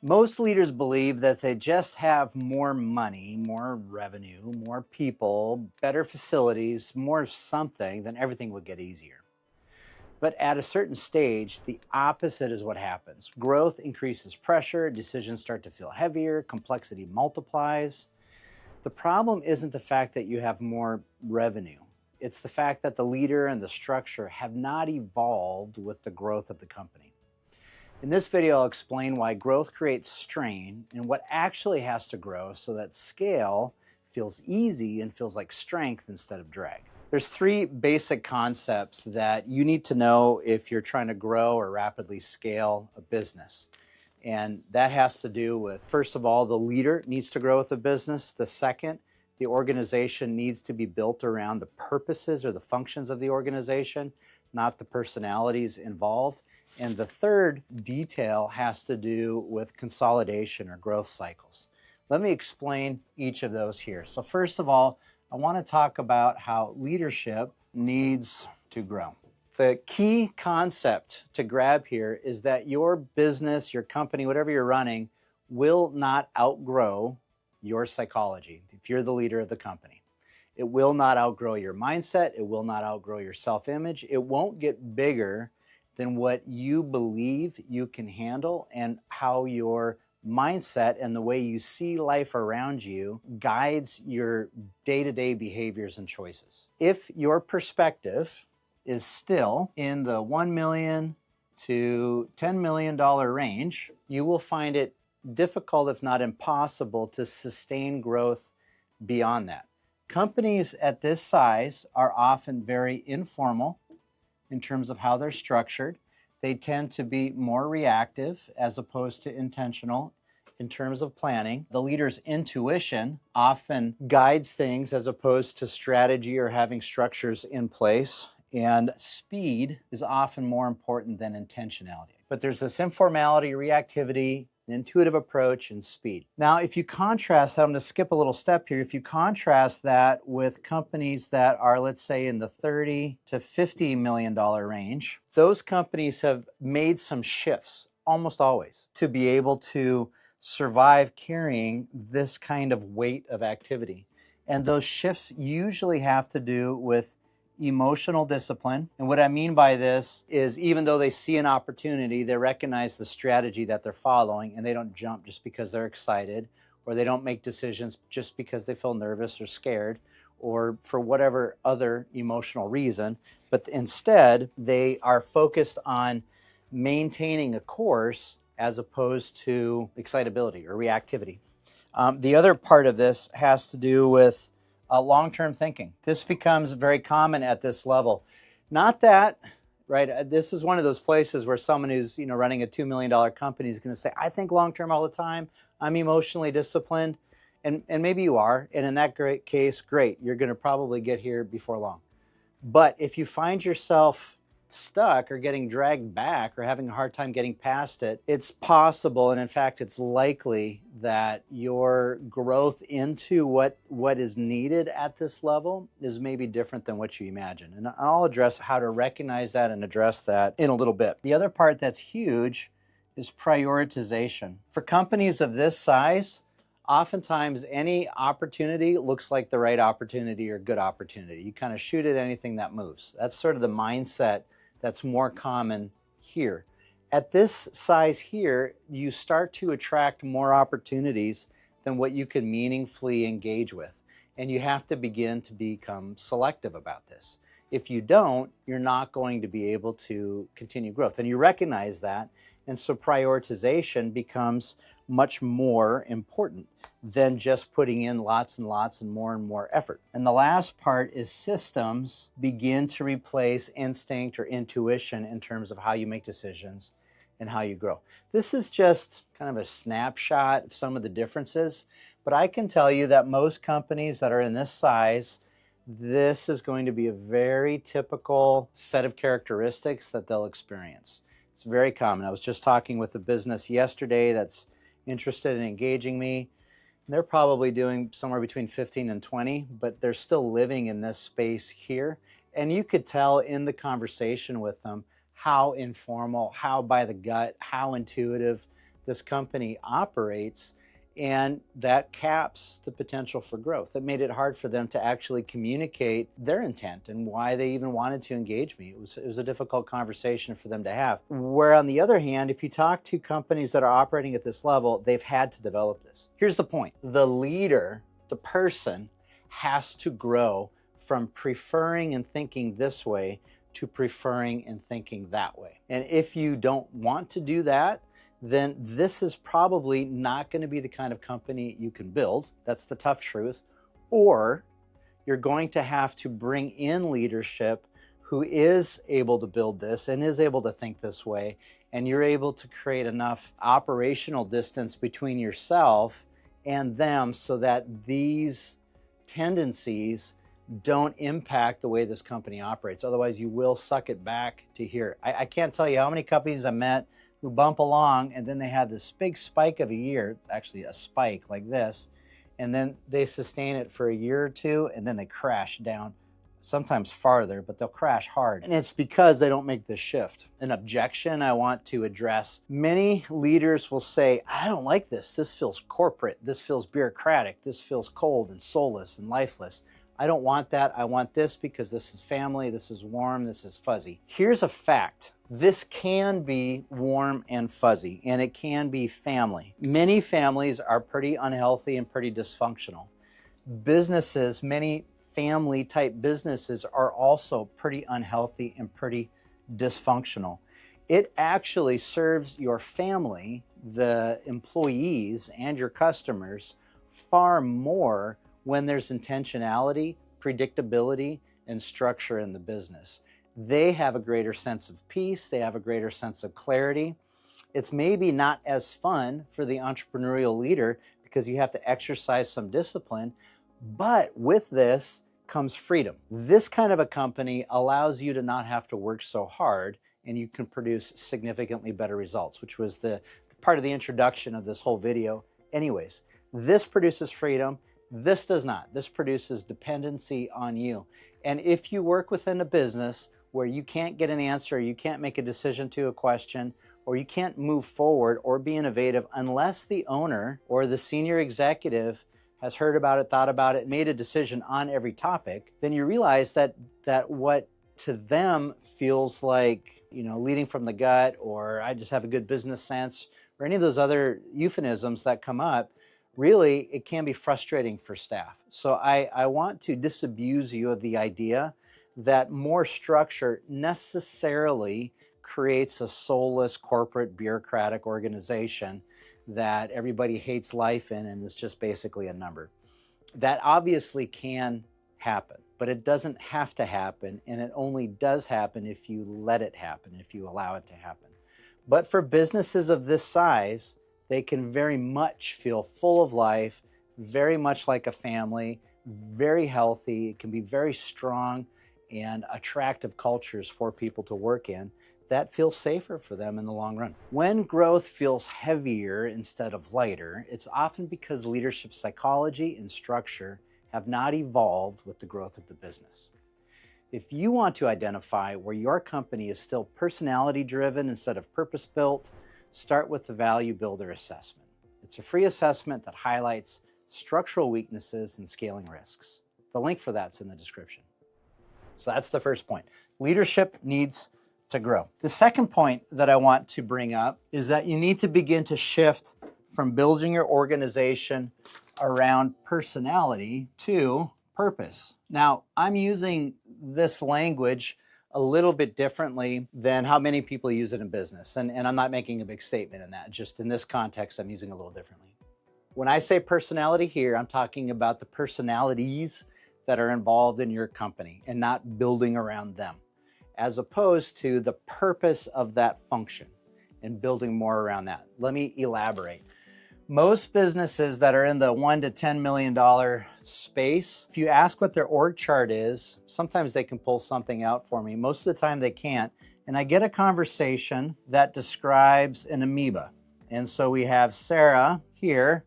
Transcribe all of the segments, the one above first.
Most leaders believe that they just have more money, more revenue, more people, better facilities, more something, then everything would get easier. But at a certain stage, the opposite is what happens. Growth increases pressure, decisions start to feel heavier, complexity multiplies. The problem isn't the fact that you have more revenue. It's the fact that the leader and the structure have not evolved with the growth of the company. In this video, I'll explain why growth creates strain and what actually has to grow so that scale feels easy and feels like strength instead of drag. There's three basic concepts that you need to know if you're trying to grow or rapidly scale a business. And that has to do with, first of all, the leader needs to grow with the business. The second, the organization needs to be built around the purposes or the functions of the organization, not the personalities involved. And the third detail has to do with consolidation or growth cycles. Let me explain each of those here. So first of all, I want to talk about how leadership needs to grow. The key concept to grab here is that your business, your company, whatever you're running, will not outgrow your psychology if you're the leader of the company. It will not outgrow your mindset. It will not outgrow your self-image. It won't get bigger than what you believe you can handle and how your mindset and the way you see life around you guides your day-to-day behaviors and choices. If your perspective is still in the $1 million to $10 million range, you will find it difficult, if not impossible, to sustain growth beyond that. Companies at this size are often very informal in terms of how they're structured. They tend to be more reactive as opposed to intentional in terms of planning. The leader's intuition often guides things as opposed to strategy or having structures in place. And speed is often more important than intentionality. But there's this informality, reactivity, an intuitive approach, and speed. Now, if you contrast that, I'm going to skip a little step here. If you contrast that with companies that are, let's say, in the $30 to $50 million range, those companies have made some shifts, almost always, to be able to survive carrying this kind of weight of activity. And those shifts usually have to do with emotional discipline. And what I mean by this is even though they see an opportunity, they recognize the strategy that they're following and they don't jump just because they're excited, or they don't make decisions just because they feel nervous or scared or for whatever other emotional reason, but instead they are focused on maintaining a course as opposed to excitability or reactivity. The other part of this has to do with long-term thinking. This becomes very common at this level. Not that, right, this is one of those places where someone who's running a $2 million company is going to say, I think long-term all the time, I'm emotionally disciplined, and maybe you are, and in that case, great, you're going to probably get here before long. But if you find yourself stuck or getting dragged back or having a hard time getting past it, it's possible, and in fact it's likely, that your growth into what is needed at this level is maybe different than what you imagine. And I'll address how to recognize that and address that in a little bit. The other part that's huge is prioritization. For companies of this size, oftentimes any opportunity looks like the right opportunity or good opportunity. You kind of shoot at anything that moves. That's sort of the mindset that's more common here. At this size here, you start to attract more opportunities than what you can meaningfully engage with. And you have to begin to become selective about this. If you don't, you're not going to be able to continue growth. And you recognize that. And so prioritization becomes much more important than just putting in lots and lots and more effort. And the last part is systems begin to replace instinct or intuition in terms of how you make decisions and how you grow. This is just kind of a snapshot of some of the differences, but I can tell you that most companies that are in this size, this is going to be a very typical set of characteristics that they'll experience. It's very common. I was just talking with a business yesterday that's interested in engaging me. They're probably doing somewhere between 15 and 20, but they're still living in this space here. And you could tell in the conversation with them how informal, how by the gut, how intuitive this company operates, and that caps the potential for growth. It made it hard for them to actually communicate their intent and why they even wanted to engage me. It was a difficult conversation for them to have. Where on the other hand, if you talk to companies that are operating at this level, they've had to develop this. Here's the point. The leader, the person, has to grow from preferring and thinking this way to preferring and thinking that way. And if you don't want to do that, then this is probably not going to be the kind of company you can build. That's the tough truth. Or you're going to have to bring in leadership who is able to build this and is able to think this way, and you're able to create enough operational distance between yourself and them so that these tendencies don't impact the way this company operates. Otherwise, you will suck it back to here. I can't tell you how many companies I met who bump along and then they have this big spike of a year, actually a spike like this, and then they sustain it for a year or two and then they crash down, sometimes farther, but they'll crash hard. And it's because they don't make this shift. An objection I want to address. Many leaders will say, I don't like this. This feels corporate. This feels bureaucratic. This feels cold and soulless and lifeless. I don't want that. I want this because this is family, this is warm, this is fuzzy. Here's a fact. This can be warm and fuzzy, and it can be family. Many families are pretty unhealthy and pretty dysfunctional. Businesses, many family type businesses are also pretty unhealthy and pretty dysfunctional. It actually serves your family, the employees, and your customers far more when there's intentionality, predictability, and structure in the business. They have a greater sense of peace. They have a greater sense of clarity. It's maybe not as fun for the entrepreneurial leader because you have to exercise some discipline, but with this comes freedom. This kind of a company allows you to not have to work so hard, and you can produce significantly better results, which was the part of the introduction of this whole video. Anyways, this produces freedom. This does not. This produces dependency on you. And if you work within a business where you can't get an answer, you can't make a decision to a question, or you can't move forward or be innovative unless the owner or the senior executive has heard about it, thought about it, made a decision on every topic, then you realize that what to them feels like, leading from the gut, or I just have a good business sense, or any of those other euphemisms that come up, really, it can be frustrating for staff. So I want to disabuse you of the idea that more structure necessarily creates a soulless corporate bureaucratic organization that everybody hates life in and is just basically a number. That obviously can happen, but it doesn't have to happen, and it only does happen if you let it happen, if you allow it to happen. But for businesses of this size, they can very much feel full of life, very much like a family, very healthy. It can be very strong and attractive cultures for people to work in that feel safer for them in the long run. When growth feels heavier instead of lighter, it's often because leadership psychology and structure have not evolved with the growth of the business. If you want to identify where your company is still personality driven instead of purpose built, start with the Value Builder Assessment. It's a free assessment that highlights structural weaknesses and scaling risks. The link for that's in the description. So that's the first point. Leadership needs to grow. The second point that I want to bring up is that you need to begin to shift from building your organization around personality to purpose. Now, I'm using this language a little bit differently than how many people use it in business. And I'm not making a big statement in that. Just in this context, I'm using it a little differently. When I say personality here, I'm talking about the personalities that are involved in your company and not building around them, as opposed to the purpose of that function and building more around that. Let me elaborate. Most businesses that are in the $1 to $10 million space, if you ask what their org chart is, sometimes they can pull something out for me. Most of the time they can't. And I get a conversation that describes an amoeba. And so we have Sarah here,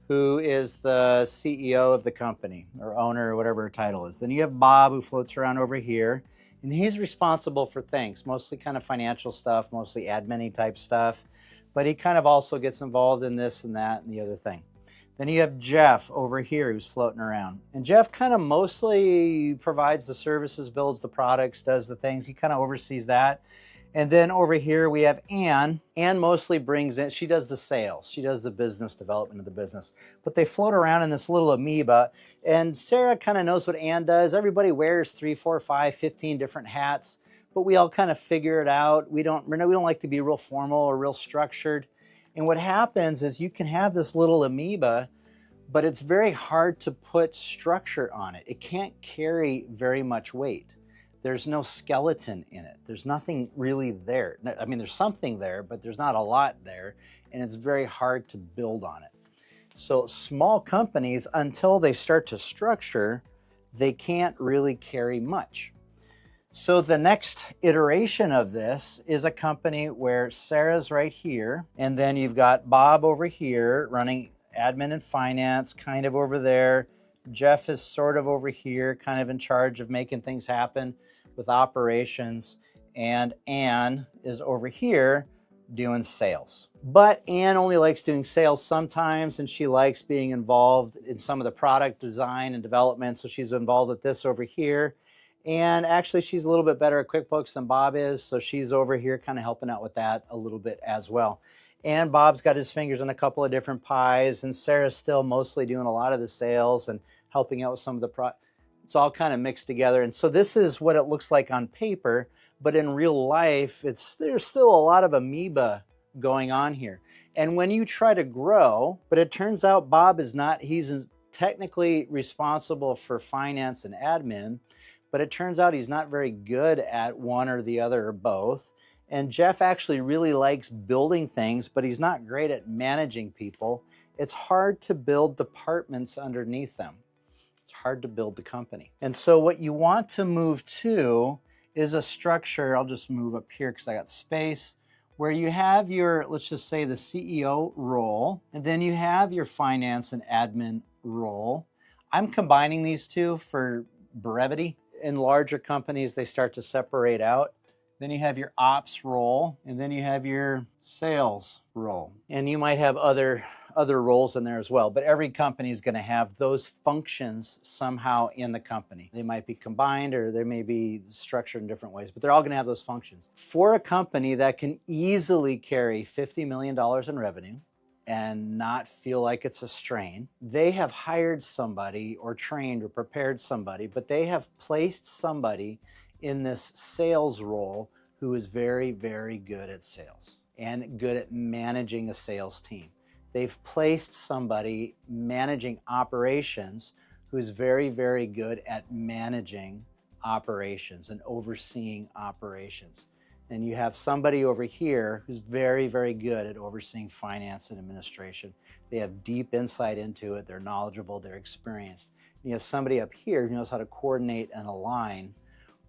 who is the CEO of the company or owner or whatever her title is. Then you have Bob, who floats around over here. And he's responsible for things, mostly kind of financial stuff, mostly admin-y type stuff. but he kind of also gets involved in this and that and the other thing. Then you have Jeff over here who's floating around. And Jeff kind of mostly provides the services, builds the products, does the things. He kind of oversees that. And then over here we have Ann. Ann mostly brings in, she does the sales. She does the business development of the business. But they float around in this little amoeba. And Sarah kind of knows what Ann does. Everybody wears 3, 4, 5, 15 different hats. But we all kind of figure it out. We don't like to be real formal or real structured. And what happens is you can have this little amoeba, but it's very hard to put structure on it. It can't carry very much weight. There's no skeleton in it. There's nothing really there. I mean, there's something there, but there's not a lot there, and it's very hard to build on it. So small companies, until they start to structure, they can't really carry much. So the next iteration of this is a company where Sarah's right here, and then you've got Bob over here running admin and finance, kind of over there. Jeff is sort of over here, kind of in charge of making things happen with operations, and Ann is over here doing sales. But Ann only likes doing sales sometimes, and she likes being involved in some of the product design and development, so she's involved with this over here. And actually, she's a little bit better at QuickBooks than Bob is, so she's over here kind of helping out with that a little bit as well. And Bob's got his fingers in a couple of different pies, and Sarah's still mostly doing a lot of the sales and helping out with some of the it's all kind of mixed together. And so this is what it looks like on paper, but in real life, there's still a lot of amoeba going on here. And when you try to grow, but it turns out Bob is not, he's technically responsible for finance and admin, but it turns out he's not very good at one or the other or both. And Jeff actually really likes building things, but he's not great at managing people. It's hard to build departments underneath them. It's hard to build the company. And so what you want to move to is a structure. I'll just move up here because I got space, where you have your, let's just say, the CEO role, and then you have your finance and admin role. I'm combining these two for brevity. In larger companies, they start to separate out. Then you have your ops role, and then you have your sales role. And you might have other roles in there as well, but every company is going to have those functions somehow in the company. They might be combined or they may be structured in different ways, but they're all going to have those functions. For a company that can easily carry $50 million in revenue and not feel like it's a strain, they have hired somebody or trained or prepared somebody, but they have placed somebody in this sales role who is very, very good at sales and good at managing a sales team. They've placed somebody managing operations who's very, very good at managing operations and overseeing operations. And you have somebody over here who's very, very good at overseeing finance and administration. They have deep insight into it. They're knowledgeable. They're experienced. And you have somebody up here who knows how to coordinate and align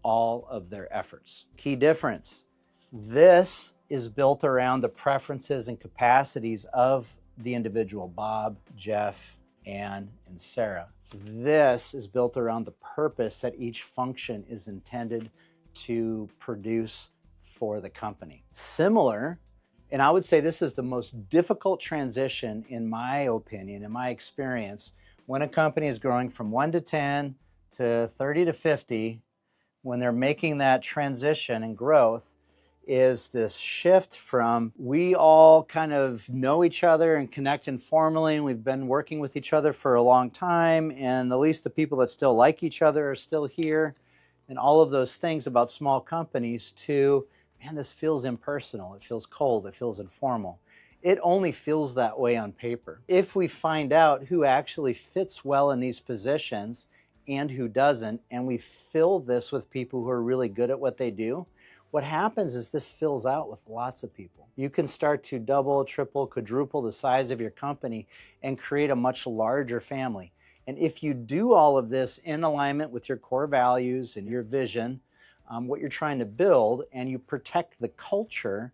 all of their efforts. Key difference. This is built around the preferences and capacities of the individual, Bob, Jeff, Ann, and Sarah. This is built around the purpose that each function is intended to produce for the company. Similar, and I would say this is the most difficult transition in my opinion, in my experience, when a company is growing from 1 to 10 to 30 to 50, when they're making that transition and growth, is this shift from we all kind of know each other and connect informally, and we've been working with each other for a long time, and at least the people that still like each other are still here, and all of those things about small companies, to, man, this feels impersonal, it feels cold, it feels informal. It only feels that way on paper. If we find out who actually fits well in these positions and who doesn't, and we fill this with people who are really good at what they do, what happens is this fills out with lots of people. You can start to double, triple, quadruple the size of your company and create a much larger family. And if you do all of this in alignment with your core values and your vision, what you're trying to build, and you protect the culture,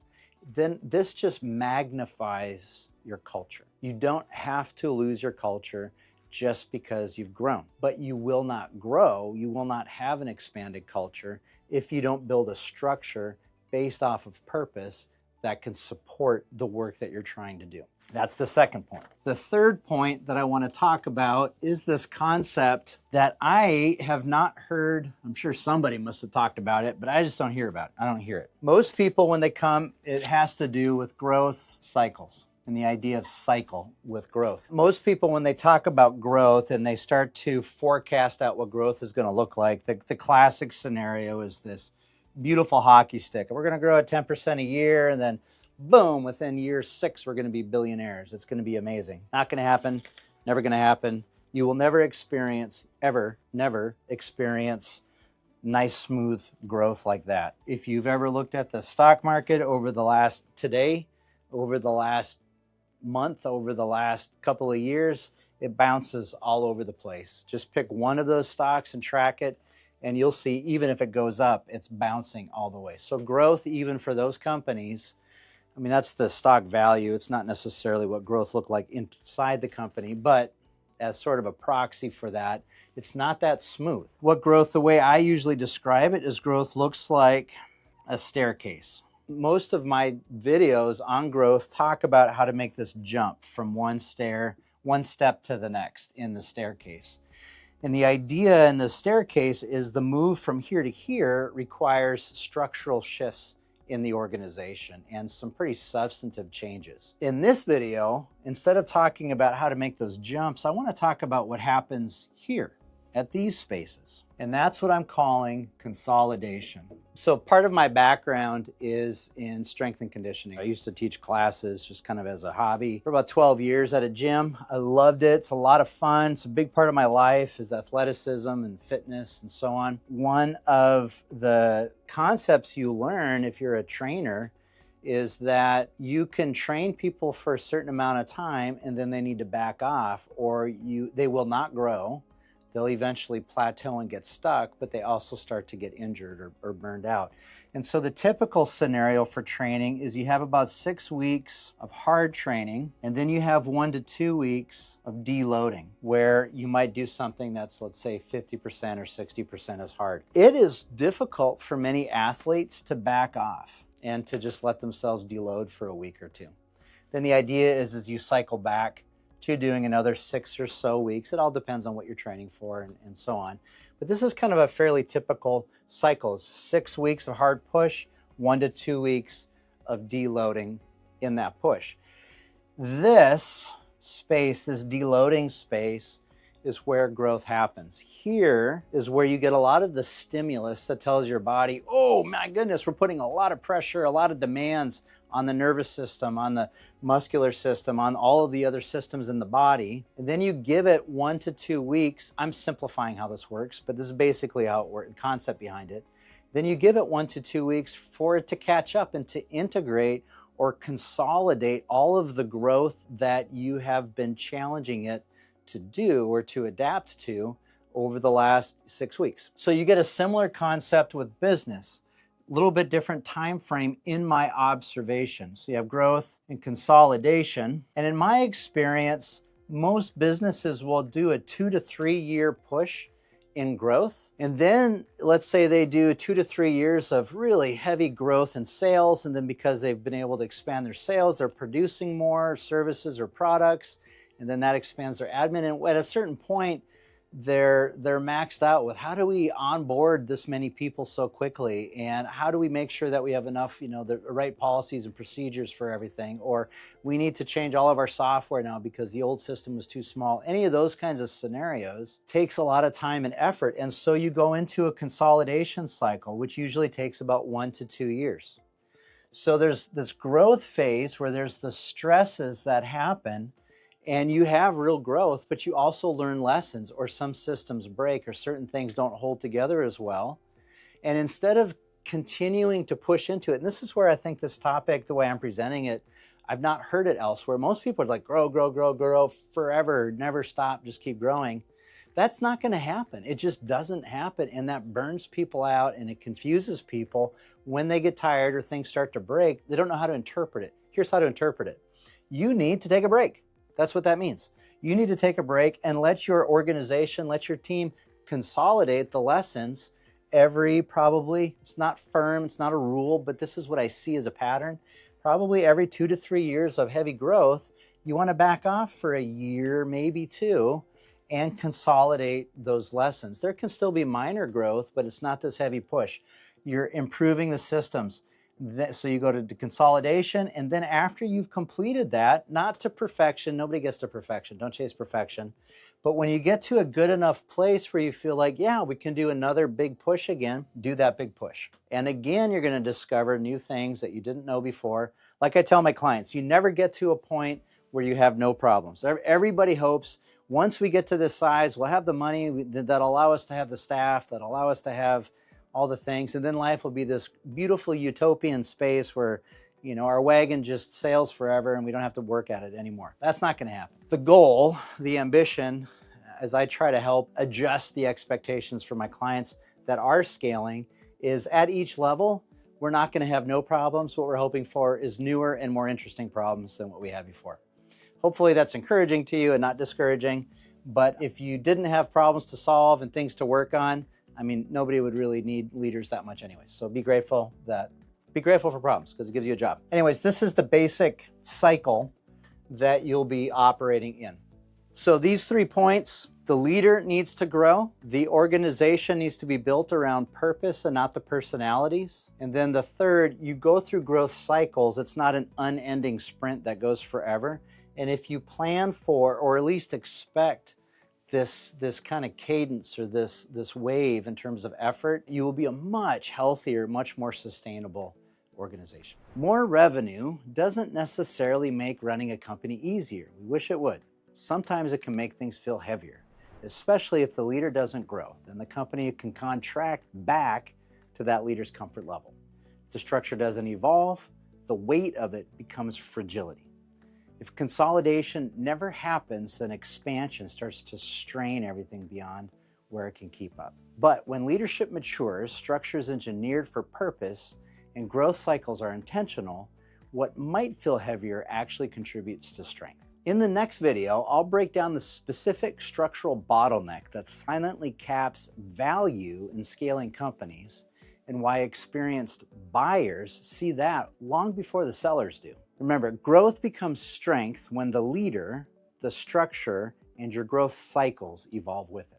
then this just magnifies your culture. You don't have to lose your culture just because you've grown. But you will not grow, you will not have an expanded culture if you don't build a structure based off of purpose that can support the work that you're trying to do. That's the second point. The third point that I want to talk about is this concept that I have not heard. I'm sure somebody must have talked about it, but I just don't hear about it. I don't hear it. Most people, when they come, it has to do with growth cycles and the idea of cycle with growth. Most people, when they talk about growth and they start to forecast out what growth is going to look like, the classic scenario is this beautiful hockey stick. We're going to grow at 10% a year, and then boom, within year 6, we're going to be billionaires. It's going to be amazing. Not going to happen. Never going to happen. You will never experience, never experience nice, smooth growth like that. If you've ever looked at the stock market over the last month, over the last couple of years, it bounces all over the place. Just pick one of those stocks and track it, and you'll see even if it goes up, it's bouncing all the way. So growth, even for those companies, I mean, that's the stock value. It's not necessarily what growth looked like inside the company, but as sort of a proxy for that, it's not that smooth. What growth, the way I usually describe it, is growth looks like a staircase. Most of my videos on growth talk about how to make this jump from one step to the next in the staircase. And the idea in the staircase is the move from here to here requires structural shifts in the organization and some pretty substantive changes. In this video, instead of talking about how to make those jumps, I want to talk about what happens here at these spaces. And that's what I'm calling consolidation. So part of my background is in strength and conditioning. I used to teach classes just kind of as a hobby for about 12 years at a gym. I loved it. It's a lot of fun. It's a big part of my life is athleticism and fitness and so on. One of the concepts you learn if you're a trainer is that you can train people for a certain amount of time and then they need to back off, or they will not grow. They'll eventually plateau and get stuck, but they also start to get injured or burned out. And so the typical scenario for training is you have about 6 weeks of hard training, and then you have 1 to 2 weeks of deloading, where you might do something that's, let's say, 50% or 60% as hard. It is difficult for many athletes to back off and to just let themselves deload for a week or two. Then the idea is you cycle back to doing another 6 or so weeks. It all depends on what you're training for and so on. But this is kind of a fairly typical cycle. 6 weeks of hard push, 1 to 2 weeks of deloading in that push. This space, this deloading space, is where growth happens. Here is where you get a lot of the stimulus that tells your body, oh my goodness, we're putting a lot of pressure, a lot of demands on the nervous system, on the muscular system, on all of the other systems in the body. And then you give it 1 to 2 weeks. I'm simplifying how this works, but this is basically how it works, the concept behind it. Then you give it 1 to 2 weeks for it to catch up and to integrate or consolidate all of the growth that you have been challenging it to do or to adapt to over the last 6 weeks. So you get a similar concept with business. A little bit different time frame in my observation. So you have growth and consolidation. And in my experience, most businesses will do a 2 to 3 year push in growth. And then let's say they do 2 to 3 years of really heavy growth in sales. And then because they've been able to expand their sales, they're producing more services or products. And then that expands their admin. And at a certain point, they're maxed out with how do we onboard this many people so quickly, and how do we make sure that we have enough, the right policies and procedures for everything, or we need to change all of our software now because the old system was too small. Any of those kinds of scenarios takes a lot of time and effort, and so you go into a consolidation cycle, which usually takes about 1 to 2 years. So there's this growth phase where there's the stresses that happen, and you have real growth, but you also learn lessons, or some systems break, or certain things don't hold together as well. And instead of continuing to push into it, and this is where I think this topic, the way I'm presenting it, I've not heard it elsewhere. Most people are like, grow, grow, grow, grow forever, never stop, just keep growing. That's not going to happen. It just doesn't happen, and that burns people out, and it confuses people. When they get tired or things start to break, they don't know how to interpret it. Here's how to interpret it. You need to take a break. That's what that means. You need to take a break and let your organization, let your team consolidate the lessons every, probably, it's not firm, it's not a rule, but this is what I see as a pattern. probably every 2 to 3 years of heavy growth, you want to back off for a year, maybe two, and consolidate those lessons. There can still be minor growth, but it's not this heavy push. You're improving the systems. So you go to consolidation, and then after you've completed that, not to perfection, nobody gets to perfection, don't chase perfection, but when you get to a good enough place where you feel like, yeah, we can do another big push again, do that big push. And again, you're going to discover new things that you didn't know before. Like I tell my clients, you never get to a point where you have no problems. Everybody hopes once we get to this size, we'll have the money that allow us to have the staff, that allow us to have all the things, and then life will be this beautiful utopian space where, you know, our wagon just sails forever and we don't have to work at it anymore. That's not going to happen. The goal, the ambition, as I try to help adjust the expectations for my clients that are scaling, is at each level, we're not going to have no problems. What we're hoping for is newer and more interesting problems than what we had before. Hopefully that's encouraging to you and not discouraging. But if you didn't have problems to solve and things to work on, I mean, nobody would really need leaders that much anyway. So be grateful for problems because it gives you a job. Anyways, this is the basic cycle that you'll be operating in. So these 3 points, the leader needs to grow. The organization needs to be built around purpose and not the personalities. And then the third, you go through growth cycles. It's not an unending sprint that goes forever. And if you plan for, or at least expect, this kind of cadence or this wave in terms of effort, you will be a much healthier, much more sustainable organization. More revenue doesn't necessarily make running a company easier. We wish it would. Sometimes it can make things feel heavier, especially if the leader doesn't grow. Then the company can contract back to that leader's comfort level. If the structure doesn't evolve, the weight of it becomes fragility. If consolidation never happens, then expansion starts to strain everything beyond where it can keep up. But when leadership matures, structure is engineered for purpose, and growth cycles are intentional, what might feel heavier actually contributes to strength. In the next video, I'll break down the specific structural bottleneck that silently caps value in scaling companies and why experienced buyers see that long before the sellers do. Remember, growth becomes strength when the leader, the structure, and your growth cycles evolve with it.